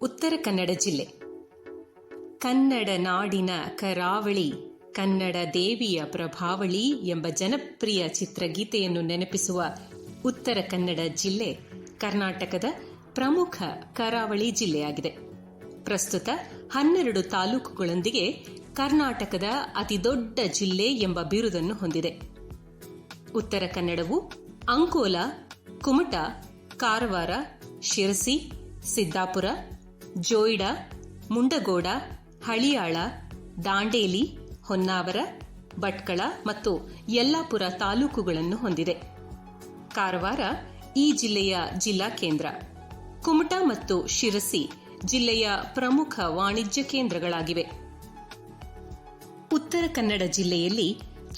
ಉತ್ತರ ಕನ್ನಡ ಜಿಲ್ಲೆ. ಕನ್ನಡ ನಾಡಿನ ಕರಾವಳಿ, ಕನ್ನಡ ದೇವಿಯ ಪ್ರಭಾವಳಿ ಎಂಬ ಜನಪ್ರಿಯ ಚಿತ್ರಗೀತೆಯನ್ನು ನೆನಪಿಸುವ ಉತ್ತರ ಕನ್ನಡ ಜಿಲ್ಲೆ ಕರ್ನಾಟಕದ ಪ್ರಮುಖ ಕರಾವಳಿ ಜಿಲ್ಲೆಯಾಗಿದೆ. ಪ್ರಸ್ತುತ 12 ತಾಲೂಕುಗಳೊಂದಿಗೆ ಕರ್ನಾಟಕದ ಅತಿದೊಡ್ಡ ಜಿಲ್ಲೆ ಎಂಬ ಬಿರುದನ್ನು ಹೊಂದಿದೆ. ಉತ್ತರ ಕನ್ನಡವು ಅಂಕೋಲಾ, ಕುಮಟಾ, ಕಾರವಾರ, ಶಿರಸಿ, ಸಿದ್ದಾಪುರ, ಜೋಯಿಡಾ, ಮುಂಡಗೋಡ, ಹಳಿಯಾಳ, ದಾಂಡೇಲಿ, ಹೊನ್ನಾವರ, ಭಟ್ಕಳ ಮತ್ತು ಯಲ್ಲಾಪುರ ತಾಲೂಕುಗಳನ್ನು ಹೊಂದಿದೆ. ಕಾರವಾರ ಈ ಜಿಲ್ಲೆಯ ಜಿಲ್ಲಾ ಕೇಂದ್ರ. ಕುಮಟಾ ಮತ್ತು ಶಿರಸಿ ಜಿಲ್ಲೆಯ ಪ್ರಮುಖ ವಾಣಿಜ್ಯ ಕೇಂದ್ರಗಳಾಗಿವೆ. ಉತ್ತರ ಕನ್ನಡ ಜಿಲ್ಲೆಯಲ್ಲಿ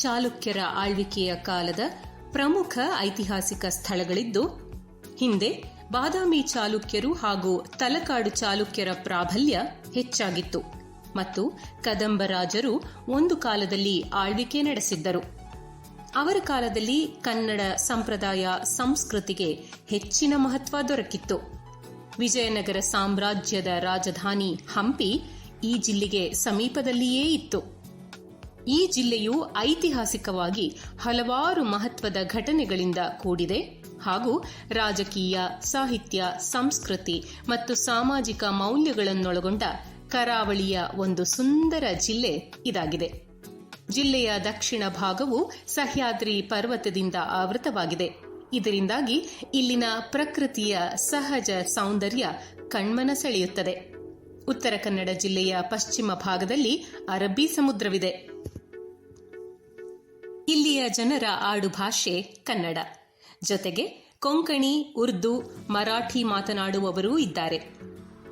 ಚಾಲುಕ್ಯರ ಆಳ್ವಿಕೆಯ ಕಾಲದ ಪ್ರಮುಖ ಐತಿಹಾಸಿಕ ಸ್ಥಳಗಳಿದ್ದು, ಹಿಂದೆ ಬಾದಾಮಿ ಚಾಲುಕ್ಯರು ಹಾಗೂ ತಲಕಾಡು ಚಾಲುಕ್ಯರ ಪ್ರಾಬಲ್ಯ ಹೆಚ್ಚಾಗಿತ್ತು ಮತ್ತು ಕದಂಬ ರಾಜರು ಒಂದು ಕಾಲದಲ್ಲಿ ಆಳ್ವಿಕೆ ನಡೆಸಿದ್ದರು. ಅವರ ಕಾಲದಲ್ಲಿ ಕನ್ನಡ ಸಂಪ್ರದಾಯ ಸಂಸ್ಕೃತಿಗೆ ಹೆಚ್ಚಿನ ಮಹತ್ವ ದೊರಕಿತ್ತು. ವಿಜಯನಗರ ಸಾಮ್ರಾಜ್ಯದ ರಾಜಧಾನಿ ಹಂಪಿ ಈ ಜಿಲ್ಲೆಗೆ ಸಮೀಪದಲ್ಲಿಯೇ ಇತ್ತು. ಈ ಜಿಲ್ಲೆಯು ಐತಿಹಾಸಿಕವಾಗಿ ಹಲವಾರು ಮಹತ್ವದ ಘಟನೆಗಳಿಂದ ಕೂಡಿದೆ ಹಾಗೂ ರಾಜಕೀಯ, ಸಾಹಿತ್ಯ, ಸಂಸ್ಕೃತಿ ಮತ್ತು ಸಾಮಾಜಿಕ ಮೌಲ್ಯಗಳನ್ನೊಳಗೊಂಡ ಕರಾವಳಿಯ ಒಂದು ಸುಂದರ ಜಿಲ್ಲೆ ಇದಾಗಿದೆ. ಜಿಲ್ಲೆಯ ದಕ್ಷಿಣ ಭಾಗವು ಸಹ್ಯಾದ್ರಿ ಪರ್ವತದಿಂದ ಆವೃತವಾಗಿದೆ. ಇದರಿಂದಾಗಿ ಇಲ್ಲಿನ ಪ್ರಕೃತಿಯ ಸಹಜ ಸೌಂದರ್ಯ ಕಣ್ಮನ ಸೆಳೆಯುತ್ತದೆ. ಉತ್ತರ ಕನ್ನಡ ಜಿಲ್ಲೆಯ ಪಶ್ಚಿಮ ಭಾಗದಲ್ಲಿ ಅರಬ್ಬಿ ಸಮುದ್ರವಿದೆ. ಇಲ್ಲಿಯ ಜನರ ಆಡುಭಾಷೆ ಕನ್ನಡ. ಜೊತೆಗೆ ಕೊಂಕಣಿ, ಉರ್ದು, ಮರಾಠಿ ಮಾತನಾಡುವವರೂ ಇದ್ದಾರೆ.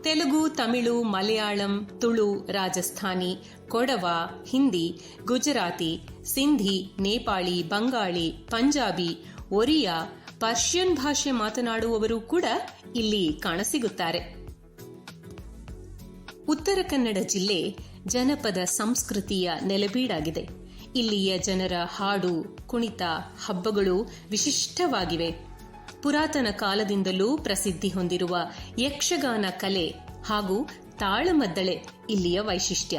ತೆಲುಗು, ತಮಿಳು, ಮಲಯಾಳಂ, ತುಳು, ರಾಜಸ್ಥಾನಿ, ಕೊಡವ, ಹಿಂದಿ, ಗುಜರಾತಿ, ಸಿಂಧಿ, ನೇಪಾಳಿ, ಬಂಗಾಳಿ, ಪಂಜಾಬಿ, ಒರಿಯಾ, ಪರ್ಷಿಯನ್ ಭಾಷೆ ಮಾತನಾಡುವವರು ಕೂಡ ಇಲ್ಲಿ ಕಾಣಸಿಗುತ್ತಾರೆ. ಉತ್ತರ ಕನ್ನಡ ಜಿಲ್ಲೆ ಜನಪದ ಸಂಸ್ಕೃತಿಯ ನೆಲೆಬೀಡಾಗಿದೆ. ಇಲ್ಲಿಯ ಜನರ ಹಾಡು, ಕುಣಿತ, ಹಬ್ಬಗಳು ವಿಶಿಷ್ಟವಾಗಿವೆ. ಪುರಾತನ ಕಾಲದಿಂದಲೂ ಪ್ರಸಿದ್ಧಿ ಹೊಂದಿರುವ ಯಕ್ಷಗಾನ ಕಲೆ ಹಾಗೂ ತಾಳಮದ್ದಳೆ ಇಲ್ಲಿಯ ವೈಶಿಷ್ಟ್ಯ.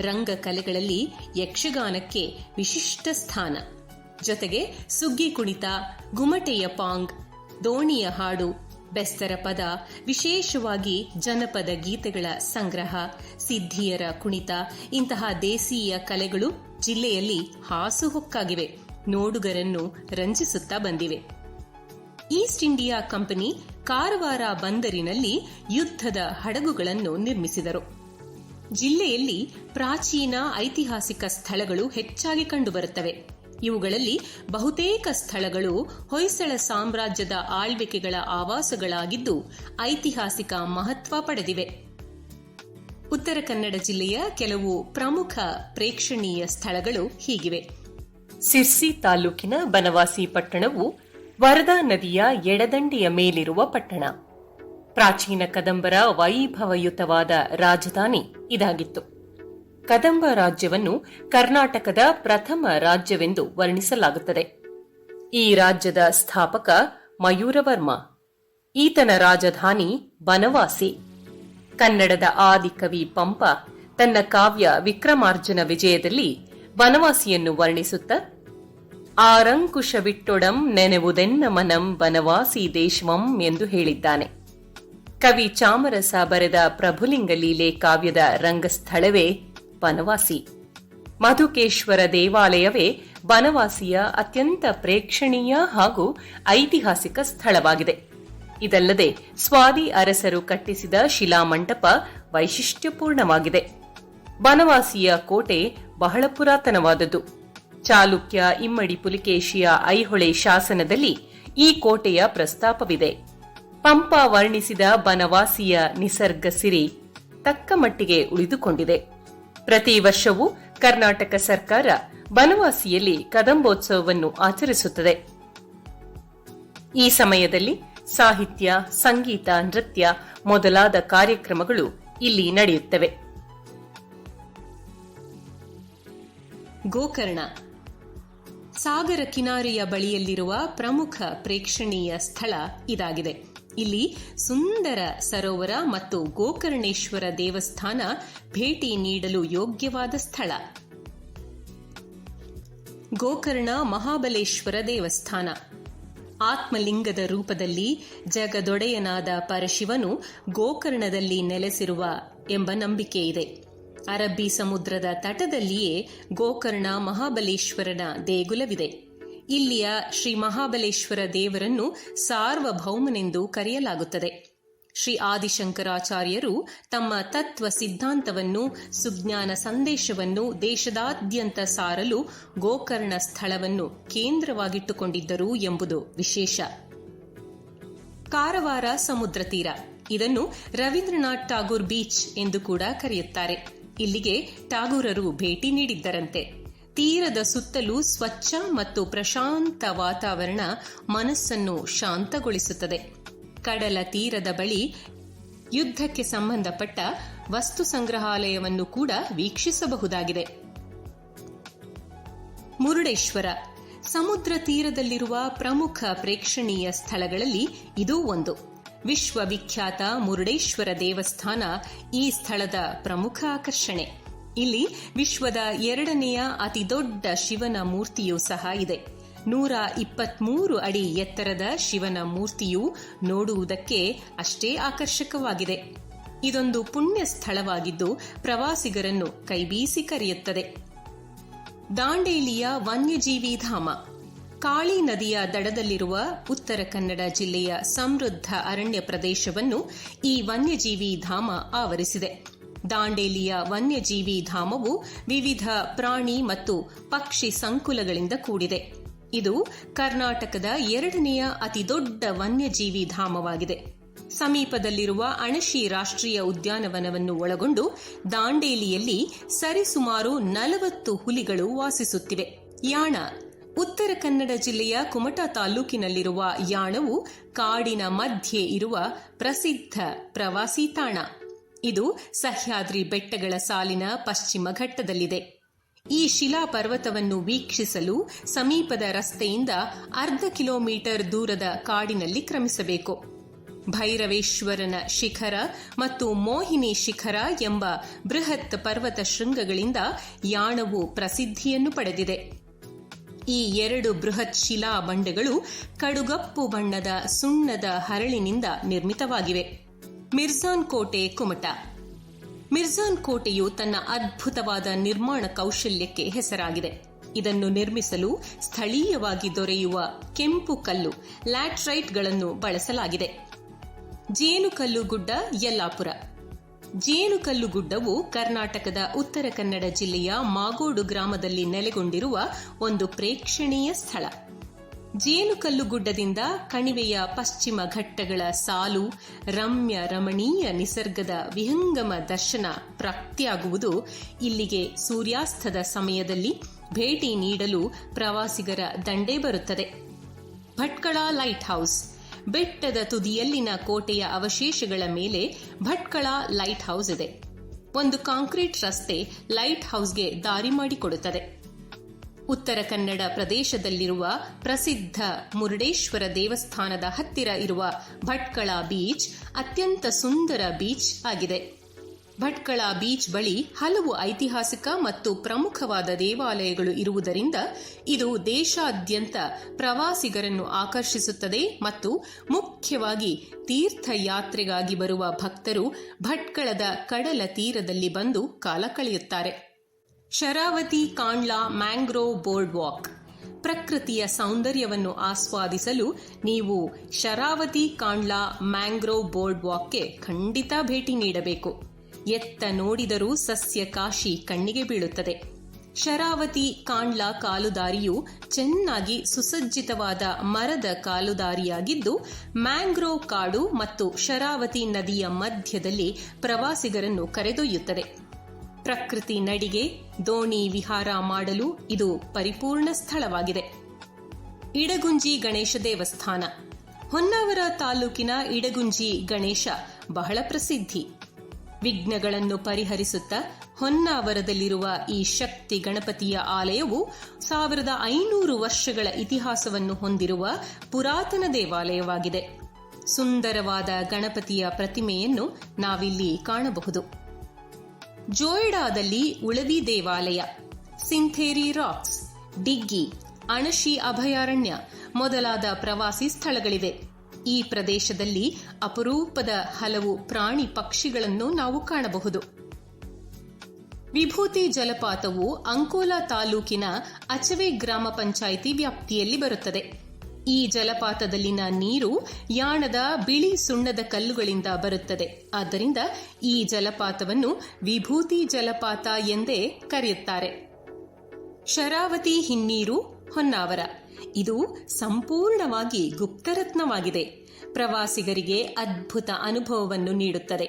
ರಂಗಕಲೆಗಳಲ್ಲಿ ಯಕ್ಷಗಾನಕ್ಕೆ ವಿಶಿಷ್ಟ ಸ್ಥಾನ. ಜೊತೆಗೆ ಸುಗ್ಗಿ ಕುಣಿತ, ಗುಮಟೆಯ ಪಾಂಗ್, ದೋಣಿಯ ಹಾಡು, ಬೆಸ್ತರ ಪದ, ವಿಶೇಷವಾಗಿ ಜನಪದ ಗೀತೆಗಳ ಸಂಗ್ರಹ, ಸಿದ್ಧಿಯರ ಕುಣಿತ ಇಂತಹ ದೇಸೀಯ ಕಲೆಗಳು ಜಿಲ್ಲೆಯಲ್ಲಿ ಹಾಸುಹೊಕ್ಕಾಗಿವೆ, ನೋಡುಗರನ್ನು ರಂಜಿಸುತ್ತಾ ಬಂದಿವೆ. ಈಸ್ಟ್ ಇಂಡಿಯಾ ಕಂಪನಿ ಕಾರವಾರ ಬಂದರಿನಲ್ಲಿ ಯುದ್ಧದ ಹಡಗುಗಳನ್ನು ನಿರ್ಮಿಸಿದರು. ಜಿಲ್ಲೆಯಲ್ಲಿ ಪ್ರಾಚೀನ ಐತಿಹಾಸಿಕ ಸ್ಥಳಗಳು ಹೆಚ್ಚಾಗಿ ಕಂಡುಬರುತ್ತವೆ. ಇವುಗಳಲ್ಲಿ ಬಹುತೇಕ ಸ್ಥಳಗಳು ಹೊಯ್ಸಳ ಸಾಮ್ರಾಜ್ಯದ ಆಳ್ವಿಕೆಗಳ ಆವಾಸಗಳಾಗಿದ್ದು ಐತಿಹಾಸಿಕ ಮಹತ್ವ ಪಡೆದಿವೆ. ಉತ್ತರ ಕನ್ನಡ ಜಿಲ್ಲೆಯ ಕೆಲವು ಪ್ರಮುಖ ಪ್ರೇಕ್ಷಣೀಯ ಸ್ಥಳಗಳು ಹೀಗಿವೆ. ಸಿರ್ಸಿ ತಾಲೂಕಿನ ಬನವಾಸಿ ಪಟ್ಟಣವು ವರದಾ ನದಿಯ ಎಡದಂಡೆಯ ಮೇಲಿರುವ ಪಟ್ಟಣ. ಪ್ರಾಚೀನ ಕದಂಬರ ವೈಭವಯುತವಾದ ರಾಜಧಾನಿ ಇದಾಗಿತ್ತು. ಕದಂಬ ರಾಜ್ಯವನ್ನು ಕರ್ನಾಟಕದ ಪ್ರಥಮ ರಾಜ್ಯವೆಂದು ವರ್ಣಿಸಲಾಗುತ್ತದೆ. ಈ ರಾಜ್ಯದ ಸ್ಥಾಪಕ ಮಯೂರವರ್ಮ. ಈತನ ರಾಜಧಾನಿ ಬನವಾಸಿ. ಕನ್ನಡದ ಆದಿಕವಿ ಪಂಪ ತನ್ನ ಕಾವ್ಯ ವಿಕ್ರಮಾರ್ಜುನ ವಿಜಯದಲ್ಲಿ ಬನವಾಸಿಯನ್ನು ವರ್ಣಿಸುತ್ತ ಆರಂಕುಶವಿಟ್ಟೊಡಂ ನೆನೆವುದೆನ್ನ ಮನಂ ಬನವಾಸಿ ದೇಶವಂ ಎಂದು ಹೇಳಿದ್ದಾನೆ. ಕವಿ ಚಾಮರಸ ಬರೆದ ಪ್ರಭುಲಿಂಗ ಲೀಲೆ ಕಾವ್ಯದ ರಂಗಸ್ಥಳವೇ ಬನವಾಸಿ. ಮಧುಕೇಶ್ವರ ದೇವಾಲಯವೇ ಬನವಾಸಿಯ ಅತ್ಯಂತ ಪ್ರೇಕ್ಷಣೀಯ ಹಾಗೂ ಐತಿಹಾಸಿಕ ಸ್ಥಳವಾಗಿದೆ. ಇದಲ್ಲದೆ ಸ್ವಾದಿ ಅರಸರು ಕಟ್ಟಿಸಿದ ಶಿಲಾಮಂಟಪ ವೈಶಿಷ್ಟ್ಯಪೂರ್ಣವಾಗಿದೆ. ಬನವಾಸಿಯ ಕೋಟೆ ಬಹಳ ಪುರಾತನವಾದದ್ದು. ಚಾಲುಕ್ಯ ಇಮ್ಮಡಿ ಪುಲಿಕೇಶಿಯ ಐಹೊಳೆ ಶಾಸನದಲ್ಲಿ ಈ ಕೋಟೆಯ ಪ್ರಸ್ತಾಪವಿದೆ. ಪಂಪ ವರ್ಣಿಸಿದ ಬನವಾಸಿಯ ನಿಸರ್ಗ ಸಿರಿ ತಕ್ಕ ಮಟ್ಟಿಗೆ ಉಳಿದುಕೊಂಡಿದೆ. ಪ್ರತಿ ವರ್ಷವೂ ಕರ್ನಾಟಕ ಸರ್ಕಾರ ಬನವಾಸಿಯಲ್ಲಿ ಕದಂಬೋತ್ಸವವನ್ನು ಆಚರಿಸುತ್ತದೆ. ಈ ಸಮಯದಲ್ಲಿ ಸಾಹಿತ್ಯ, ಸಂಗೀತ, ನೃತ್ಯ ಮೊದಲಾದ ಕಾರ್ಯಕ್ರಮಗಳು ಇಲ್ಲಿ ನಡೆಯುತ್ತವೆ. ಗೋಕರ್ಣ ಸಾಗರ ಕಿನಾರೆಯ ಬಳಿಯಲ್ಲಿರುವ ಪ್ರಮುಖ ಪ್ರೇಕ್ಷಣೀಯ ಸ್ಥಳ ಇದಾಗಿದೆ. ಇಲ್ಲಿ ಸುಂದರ ಸರೋವರ ಮತ್ತು ಗೋಕರ್ಣೇಶ್ವರ ದೇವಸ್ಥಾನ ಭೇಟಿ ನೀಡಲು ಯೋಗ್ಯವಾದ ಸ್ಥಳ. ಗೋಕರ್ಣ ಮಹಾಬಲೇಶ್ವರ ದೇವಸ್ಥಾನ ಆತ್ಮಲಿಂಗದ ರೂಪದಲ್ಲಿ ಜಗದೊಡೆಯನಾದ ಪರಶಿವನು ಗೋಕರ್ಣದಲ್ಲಿ ನೆಲೆಸಿರುವ ಎಂಬ ನಂಬಿಕೆಯಿದೆ. ಅರಬ್ಬಿ ಸಮುದ್ರದ ತಟದಲ್ಲಿಯೇ ಗೋಕರ್ಣ ಮಹಾಬಲೇಶ್ವರನ ದೇಗುಲವಿದೆ. ಇಲ್ಲಿಯ ಶ್ರೀ ಮಹಾಬಲೇಶ್ವರ ದೇವರನ್ನು ಸಾರ್ವಭೌಮನೆಂದು ಕರೆಯಲಾಗುತ್ತದೆ. ಶ್ರೀ ಆದಿಶಂಕರಾಚಾರ್ಯರು ತಮ್ಮ ತತ್ವ ಸಿದ್ಧಾಂತವನ್ನು, ಸುಜ್ಞಾನ ಸಂದೇಶವನ್ನು ದೇಶದಾದ್ಯಂತ ಸಾರಲು ಗೋಕರ್ಣ ಸ್ಥಳವನ್ನು ಕೇಂದ್ರವಾಗಿಟ್ಟುಕೊಂಡಿದ್ದರು ಎಂಬುದು ವಿಶೇಷ. ಕಾರವಾರ ಸಮುದ್ರ ತೀರ, ಇದನ್ನು ರವೀಂದ್ರನಾಥ್ ಟಾಗೂರ್ ಬೀಚ್ ಎಂದು ಕೂಡ ಕರೆಯುತ್ತಾರೆ. ಇಲ್ಲಿಗೆ ಟಾಗೂರರು ಭೇಟಿ ನೀಡಿದ್ದರಂತೆ. ತೀರದ ಸುತ್ತಲೂ ಸ್ವಚ್ಛ ಮತ್ತು ಪ್ರಶಾಂತ ವಾತಾವರಣ ಮನಸ್ಸನ್ನು ಶಾಂತಗೊಳಿಸುತ್ತದೆ. ಕಡಲ ತೀರದ ಬಳಿ ಯುದ್ಧಕ್ಕೆ ಸಂಬಂಧಪಟ್ಟ ವಸ್ತು ಸಂಗ್ರಹಾಲಯವನ್ನು ಕೂಡ ವೀಕ್ಷಿಸಬಹುದಾಗಿದೆ. ಮುರುಡೇಶ್ವರ ಸಮುದ್ರ ತೀರದಲ್ಲಿರುವ ಪ್ರಮುಖ ಪ್ರೇಕ್ಷಣೀಯ ಸ್ಥಳಗಳಲ್ಲಿ ಇದೂ ಒಂದು. ವಿಶ್ವವಿಖ್ಯಾತ ಮುರುಡೇಶ್ವರ ದೇವಸ್ಥಾನ ಈ ಸ್ಥಳದ ಪ್ರಮುಖ ಆಕರ್ಷಣೆ. ಇಲ್ಲಿ ವಿಶ್ವದ 2ನೇ ಅತಿದೊಡ್ಡ ಶಿವನ ಮೂರ್ತಿಯೂ ಸಹ ಇದೆ. 123 ಅಡಿ ಎತ್ತರದ ಶಿವನ ಮೂರ್ತಿಯು ನೋಡುವುದಕ್ಕೆ ಅಷ್ಟೇ ಆಕರ್ಷಕವಾಗಿದೆ. ಇದೊಂದು ಪುಣ್ಯ ಸ್ಥಳವಾಗಿದ್ದು ಪ್ರವಾಸಿಗರನ್ನು ಕೈಬೀಸಿ ಕರೆಯುತ್ತದೆ. ದಾಂಡೇಲಿಯ ವನ್ಯಜೀವಿ ಧಾಮ ಕಾಳಿ ನದಿಯ ದಡದಲ್ಲಿರುವ ಉತ್ತರ ಕನ್ನಡ ಜಿಲ್ಲೆಯ ಸಮೃದ್ಧ ಅರಣ್ಯ ಪ್ರದೇಶವನ್ನು ಈ ವನ್ಯಜೀವಿ ಧಾಮ ಆವರಿಸಿದೆ. ದಾಂಡೇಲಿಯ ವನ್ಯಜೀವಿ ಧಾಮವು ವಿವಿಧ ಪ್ರಾಣಿ ಮತ್ತು ಪಕ್ಷಿ ಸಂಕುಲಗಳಿಂದ ಕೂಡಿದೆ. ಇದು ಕರ್ನಾಟಕದ 2ನೇ ಅತಿದೊಡ್ಡ ವನ್ಯಜೀವಿ ಧಾಮವಾಗಿದೆ. ಸಮೀಪದಲ್ಲಿರುವ ಅಣಶಿ ರಾಷ್ಟ್ರೀಯ ಉದ್ಯಾನವನವನ್ನು ಒಳಗೊಂಡು ದಾಂಡೇಲಿಯಲ್ಲಿ ಸರಿಸುಮಾರು 40 ಹುಲಿಗಳು ವಾಸಿಸುತ್ತಿವೆ. ಯಾಣ ಉತ್ತರ ಕನ್ನಡ ಜಿಲ್ಲೆಯ ಕುಮಟಾ ತಾಲೂಕಿನಲ್ಲಿರುವ ಯಾಣವು ಕಾಡಿನ ಮಧ್ಯೆ ಇರುವ ಪ್ರಸಿದ್ಧ ಪ್ರವಾಸಿ ತಾಣ. ಇದು ಸಹ್ಯಾದ್ರಿ ಬೆಟ್ಟಗಳ ಸಾಲಿನ ಪಶ್ಚಿಮ ಘಟ್ಟದಲ್ಲಿದೆ. ಈ ಶಿಲಾ ಪರ್ವತವನ್ನು ವೀಕ್ಷಿಸಲು ಸಮೀಪದ ರಸ್ತೆಯಿಂದ 1/2 ಕಿಲೋಮೀಟರ್ ದೂರದ ಕಾಡಿನಲ್ಲಿ ಕ್ರಮಿಸಬೇಕು. ಭೈರವೇಶ್ವರನ ಶಿಖರ ಮತ್ತು ಮೋಹಿನಿ ಶಿಖರ ಎಂಬ ಬೃಹತ್ ಪರ್ವತ ಶೃಂಗಗಳಿಂದ ಯಾಣವು ಪ್ರಸಿದ್ಧಿಯನ್ನು ಪಡೆದಿದೆ. ಈ 2 ಬೃಹತ್ ಶಿಲಾ ಬಂಡೆಗಳು ಕಡುಗಪ್ಪು ಬಣ್ಣದ ಸುಣ್ಣದ ಹರಳಿನಿಂದ ನಿರ್ಮಿತವಾಗಿವೆ. ಮಿರ್ಜಾನ್ ಕೋಟೆ ಕುಮಟಾ ಮಿರ್ಜಾನ್ ಕೋಟೆಯು ತನ್ನ ಅದ್ಭುತವಾದ ನಿರ್ಮಾಣ ಕೌಶಲ್ಯಕ್ಕೆ ಹೆಸರಾಗಿದೆ. ಇದನ್ನು ನಿರ್ಮಿಸಲು ಸ್ಥಳೀಯವಾಗಿ ದೊರೆಯುವ ಕೆಂಪು ಕಲ್ಲು ಲ್ಯಾಟ್ರೈಟ್ಗಳನ್ನು ಬಳಸಲಾಗಿದೆ. ಜೇನುಕಲ್ಲುಗುಡ್ಡ ಯಲ್ಲಾಪುರ ಜೇನುಕಲ್ಲುಗುಡ್ಡವು ಕರ್ನಾಟಕದ ಉತ್ತರ ಕನ್ನಡ ಜಿಲ್ಲೆಯ ಮಾಗೋಡು ಗ್ರಾಮದಲ್ಲಿ ನೆಲೆಗೊಂಡಿರುವ ಒಂದು ಪ್ರೇಕ್ಷಣೀಯ ಸ್ಥಳ. ಜೇನುಕಲ್ಲುಗುಡ್ಡದಿಂದ ಕಣಿವೆಯ ಪಶ್ಚಿಮ ಘಟ್ಟಗಳ ಸಾಲು, ರಮ್ಯ ರಮಣೀಯ ನಿಸರ್ಗದ ವಿಹಂಗಮ ದರ್ಶನ ಪ್ರಾಪ್ತಿಯಾಗುವುದು. ಇಲ್ಲಿಗೆ ಸೂರ್ಯಾಸ್ತದ ಸಮಯದಲ್ಲಿ ಭೇಟಿ ನೀಡಲು ಪ್ರವಾಸಿಗರ ದಂಡೇ ಬರುತ್ತದೆ. ಭಟ್ಕಳ ಲೈಟ್ ಹೌಸ್ ಬೆಟ್ಟದ ತುದಿಯಲ್ಲಿನ ಕೋಟೆಯ ಅವಶೇಷಗಳ ಮೇಲೆ ಭಟ್ಕಳ ಲೈಟ್ ಹೌಸ್ ಇದೆ. ಒಂದು ಕಾಂಕ್ರೀಟ್ ರಸ್ತೆ ಲೈಟ್ ಹೌಸ್ಗೆ ದಾರಿ ಮಾಡಿಕೊಡುತ್ತದೆ. ಉತ್ತರ ಕನ್ನಡ ಪ್ರದೇಶದಲ್ಲಿರುವ ಪ್ರಸಿದ್ಧ ಮುರುಡೇಶ್ವರ ದೇವಸ್ಥಾನದ ಹತ್ತಿರ ಇರುವ ಭಟ್ಕಳ ಬೀಚ್ ಅತ್ಯಂತ ಸುಂದರ ಬೀಚ್ ಆಗಿದೆ. ಭಟ್ಕಳ ಬೀಚ್ ಬಳಿ ಹಲವು ಐತಿಹಾಸಿಕ ಮತ್ತು ಪ್ರಮುಖವಾದ ದೇವಾಲಯಗಳು ಇರುವುದರಿಂದ ಇದು ದೇಶಾದ್ಯಂತ ಪ್ರವಾಸಿಗರನ್ನು ಆಕರ್ಷಿಸುತ್ತದೆ ಮತ್ತು ಮುಖ್ಯವಾಗಿ ತೀರ್ಥಯಾತ್ರೆಗಾಗಿ ಬರುವ ಭಕ್ತರು ಭಟ್ಕಳದ ಕಡಲ ತೀರದಲ್ಲಿ ಬಂದು ಕಾಲ ಕಳೆಯುತ್ತಾರೆ. ಶರಾವತಿ ಕಾಂಡ್ಲಾ ಮ್ಯಾಂಗ್ರೋವ್ ಬೋರ್ಡ್ ವಾಕ್ ಪ್ರಕೃತಿಯ ಸೌಂದರ್ಯವನ್ನು ಆಸ್ವಾದಿಸಲು ನೀವು ಶರಾವತಿ ಕಾಂಡ್ಲಾ ಮ್ಯಾಂಗ್ರೋವ್ ಬೋರ್ಡ್ ವಾಕ್ಗೆ ಖಂಡಿತ ಭೇಟಿ ನೀಡಬೇಕು. ಎತ್ತ ನೋಡಿದರೂ ಸಸ್ಯ ಕಾಶಿ ಕಣ್ಣಿಗೆ ಬೀಳುತ್ತದೆ. ಶರಾವತಿ ಕಾಂಡ್ಲಾ ಕಾಲುದಾರಿಯು ಚೆನ್ನಾಗಿ ಸುಸಜ್ಜಿತವಾದ ಮರದ ಕಾಲುದಾರಿಯಾಗಿದ್ದು, ಮ್ಯಾಂಗ್ರೋವ್ ಕಾಡು ಮತ್ತು ಶರಾವತಿ ನದಿಯ ಮಧ್ಯದಲ್ಲಿ ಪ್ರವಾಸಿಗರನ್ನು ಕರೆದೊಯ್ಯುತ್ತದೆ. ಪ್ರಕೃತಿ ನಡಿಗೆ, ದೋಣಿ ವಿಹಾರ ಮಾಡಲು ಇದು ಪರಿಪೂರ್ಣ ಸ್ಥಳವಾಗಿದೆ. ಇಡಗುಂಜಿ ಗಣೇಶ ದೇವಸ್ಥಾನ ಹೊನ್ನಾವರ ತಾಲೂಕಿನ ಇಡಗುಂಜಿ ಗಣೇಶ ಬಹಳ ಪ್ರಸಿದ್ಧಿ. ವಿಘ್ನಗಳನ್ನು ಪರಿಹರಿಸುತ್ತಾ ಹೊನ್ನಾವರದಲ್ಲಿರುವ ಈ ಶಕ್ತಿ ಗಣಪತಿಯ ಆಲಯವು 1500 ವರ್ಷಗಳ ಇತಿಹಾಸವನ್ನು ಹೊಂದಿರುವ ಪುರಾತನ ದೇವಾಲಯವಾಗಿದೆ. ಸುಂದರವಾದ ಗಣಪತಿಯ ಪ್ರತಿಮೆಯನ್ನು ನಾವಿಲ್ಲಿ ಕಾಣಬಹುದು. ಜೋಯಿಡಾದಲ್ಲಿ ಉಳವಿ ದೇವಾಲಯ, ಸಿಂಥೇರಿ ರಾಕ್ಸ್, ಡಿಗ್ಗಿ, ಅಣಶಿ ಅಭಯಾರಣ್ಯ ಮೊದಲಾದ ಪ್ರವಾಸಿ ಸ್ಥಳಗಳಿವೆ. ಈ ಪ್ರದೇಶದಲ್ಲಿ ಅಪರೂಪದ ಹಲವು ಪ್ರಾಣಿ ಪಕ್ಷಿಗಳನ್ನು ನಾವು ಕಾಣಬಹುದು. ವಿಭೂತಿ ಜಲಪಾತವು ಅಂಕೋಲಾ ತಾಲೂಕಿನ ಅಚವೆ ಗ್ರಾಮ ಪಂಚಾಯಿತಿ ವ್ಯಾಪ್ತಿಯಲ್ಲಿ ಬರುತ್ತದೆ. ಈ ಜಲಪಾತದಲ್ಲಿನ ನೀರು ಯಾಣದ ಬಿಳಿ ಸುಣ್ಣದ ಕಲ್ಲುಗಳಿಂದ ಬರುತ್ತದೆ. ಆದ್ದರಿಂದ ಈ ಜಲಪಾತವನ್ನು ವಿಭೂತಿ ಜಲಪಾತ ಎಂದೇ ಕರೆಯುತ್ತಾರೆ. ಶರಾವತಿ ಹಿನ್ನೀರು, ಹೊನ್ನಾವರ. ಇದು ಸಂಪೂರ್ಣವಾಗಿ ಗುಪ್ತರತ್ನವಾಗಿದೆ. ಪ್ರವಾಸಿಗರಿಗೆ ಅದ್ಭುತ ಅನುಭವವನ್ನು ನೀಡುತ್ತದೆ.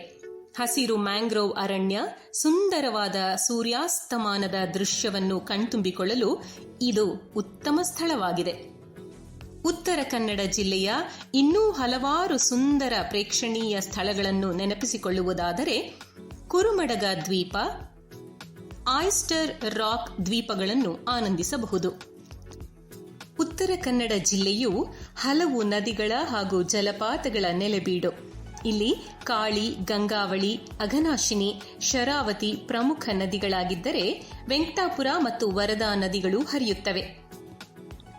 ಹಸಿರು ಮ್ಯಾಂಗ್ರೋವ್ ಅರಣ್ಯ, ಸುಂದರವಾದ ಸೂರ್ಯಾಸ್ತಮಾನದ ದೃಶ್ಯವನ್ನು ಕಣ್ತುಂಬಿಕೊಳ್ಳಲು ಇದು ಉತ್ತಮ ಸ್ಥಳವಾಗಿದೆ. ಉತ್ತರ ಕನ್ನಡ ಜಿಲ್ಲೆಯ ಇನ್ನೂ ಹಲವಾರು ಸುಂದರ ಪ್ರೇಕ್ಷಣೀಯ ಸ್ಥಳಗಳನ್ನು ನೆನಪಿಸಿಕೊಳ್ಳುವುದಾದರೆ ಕುರುಮಡಗ ದ್ವೀಪ, ಆಯಿಸ್ಟರ್ ರಾಕ್ ದ್ವೀಪಗಳನ್ನು ಆನಂದಿಸಬಹುದು. ಉತ್ತರ ಕನ್ನಡ ಜಿಲ್ಲೆಯು ಹಲವು ನದಿಗಳ ಹಾಗೂ ಜಲಪಾತಗಳ ನೆಲೆಬೀಡು. ಇಲ್ಲಿ ಕಾಳಿ, ಗಂಗಾವಳಿ, ಅಘನಾಶಿನಿ, ಶರಾವತಿ ಪ್ರಮುಖ ನದಿಗಳಾಗಿದ್ದರೆ ವೆಂಕಟಾಪುರ ಮತ್ತು ವರದಾ ನದಿಗಳು ಹರಿಯುತ್ತವೆ.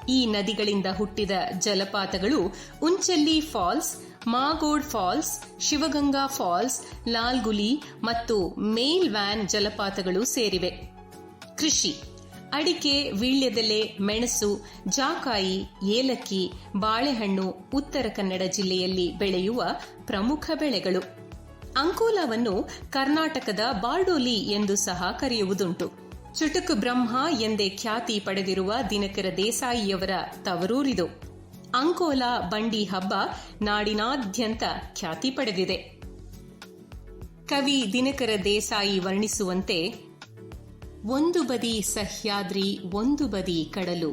ಈ ನದಿಗಳಿಂದ ಹುಟ್ಟಿದ ಜಲಪಾತಗಳು Unchalli falls, Magod falls, Shivaganga falls, Lalguli ಮತ್ತು ಮೇಲ್ ವ್ಯಾನ್ ಜಲಪಾತಗಳು ಸೇರಿವೆ. ಕೃಷಿ: ಅಡಿಕೆ, ವೀಳ್ಯದೆಲೆ, ಮೆಣಸು, ಜಾಕಾಯಿ, ಏಲಕ್ಕಿ, ಬಾಳೆಹಣ್ಣು ಉತ್ತರ ಕನ್ನಡ ಜಿಲ್ಲೆಯಲ್ಲಿ ಬೆಳೆಯುವ ಪ್ರಮುಖ ಬೆಳೆಗಳು. ಅಂಕೋಲಾವನ್ನು ಕರ್ನಾಟಕದ ಬಾರ್ಡೋಲಿ ಎಂದು ಸಹ ಕರೆಯುವುದುಂಟು. ಚುಟುಕು ಬ್ರಹ್ಮ ಎಂದೇ ಖ್ಯಾತಿ ಪಡೆದಿರುವ ದಿನಕರ ದೇಸಾಯಿಯವರ ತವರೂರಿದು. ಅಂಕೋಲಾ ಬಂಡಿ ಹಬ್ಬ ನಾಡಿನಾದ್ಯಂತ ಖ್ಯಾತಿ ಪಡೆದಿದೆ. ಕವಿ ದಿನಕರ ದೇಸಾಯಿ ವರ್ಣಿಸುವಂತೆ, ಒಂದು ಬದಿ ಸಹ್ಯಾದ್ರಿ, ಒಂದು ಬದಿ ಕಡಲು,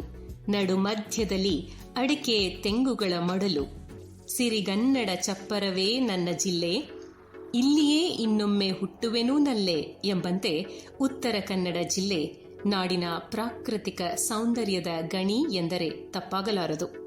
ನಡು ಮಧ್ಯದಲ್ಲಿ ಅಡಿಕೆ ತೆಂಗುಗಳ ಮಡಲು, ಸಿರಿಗನ್ನಡ ಚಪ್ಪರವೇ ನನ್ನ ಜಿಲ್ಲೆ, ಇಲ್ಲಿಯೇ ಇನ್ನೊಮ್ಮೆ ಹುಟ್ಟುವೆನೂ ನಲ್ಲೆ ಎಂಬಂತೆ ಉತ್ತರ ಕನ್ನಡ ಜಿಲ್ಲೆ ನಾಡಿನ ಪ್ರಾಕೃತಿಕ ಸೌಂದರ್ಯದ ಗಣಿ ಎಂದರೆ ತಪ್ಪಾಗಲಾರದು.